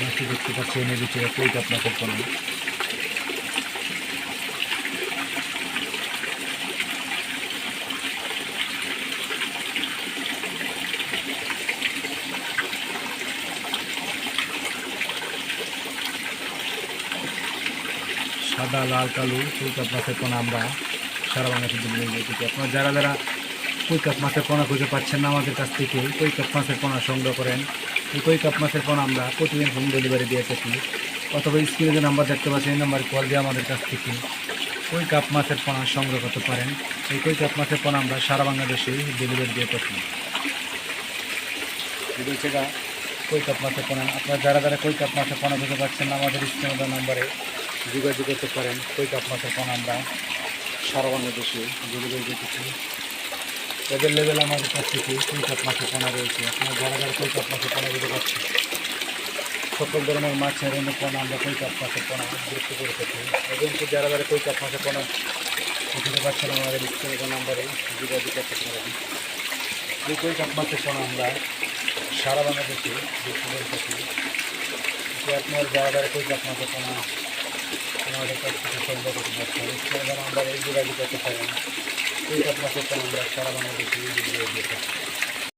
মাছটি দেখতে পাচ্ছেন এর ভিতরে কই কাপ মাছের পোনা। সাদা লাল কালো কই কাপ মাছের পোনা আমরা সারা বাংলাদেশে ডেলিভারি দিচ্ছি। আপনারা যারা যারা কই কাপ মাছের পোনা খুঁজে পাচ্ছেন না আমাদের কাছ থেকে কই কাপ মাছের পোনা সংগ্রহ করেন। এই কই কাপ মাছের পোনা আমরা প্রতিদিন হোম ডেলিভারি দিয়ে থাকি, অথবা স্ক্রিনে যে নাম্বার দেখতে পাচ্ছেন এই নাম্বারে কল দিয়ে আমাদের কাছ থেকে কই কাপ মাছের পোনা সংগ্রহ করতে পারেন। এই কই কাপ মাছের পোনা আমরা সারা বাংলাদেশে ডেলিভারি দিয়ে থাকি। সেটা কই কাপ মাছের পোনা আপনারা যারা যারা কই কাপ মাছের পোনা খুঁজে পাচ্ছেন না আমাদের স্ক্রিনে দেওয়া নাম্বারে যোগাযোগ করতে পারেন। কই কাপ মাছের পোনা আমরা সারা বাংলাদেশে ডেলিভারি দিতেছি। অ্যাভেলেবেল আমাদের কাছ থেকে কই কাপ মাছের পোনা রয়েছে। আপনারা যারা যারা কই কাপ মাছের পোনা দিতে পারছেন সকল ধরনের মাছের পোনা আমরা কই কাপ মাছের পোনা বিক্রি করে থাকি। এবং যারা যারা কই কাপ মাছের পোনা দিতে পারছেন আমাদের স্ক্রিনে নাম্বারে যোগাযোগ করতে পারেন। এই কই কাপ মাছের পোনা আমরা সারা বাংলাদেশে বিক্রি করে থাকি। আপনার যারা যারা কই কাপ মাছের পোনা আমাদের কাছ থেকে সংগ্রহ করতে পারছেন স্ক্রিনে নাম্বারে যোগাযোগ করতে পারেন। কই কাপ মাছের পোনা আমরা সারা বাংলাদেশে বিক্রি করে থাকি।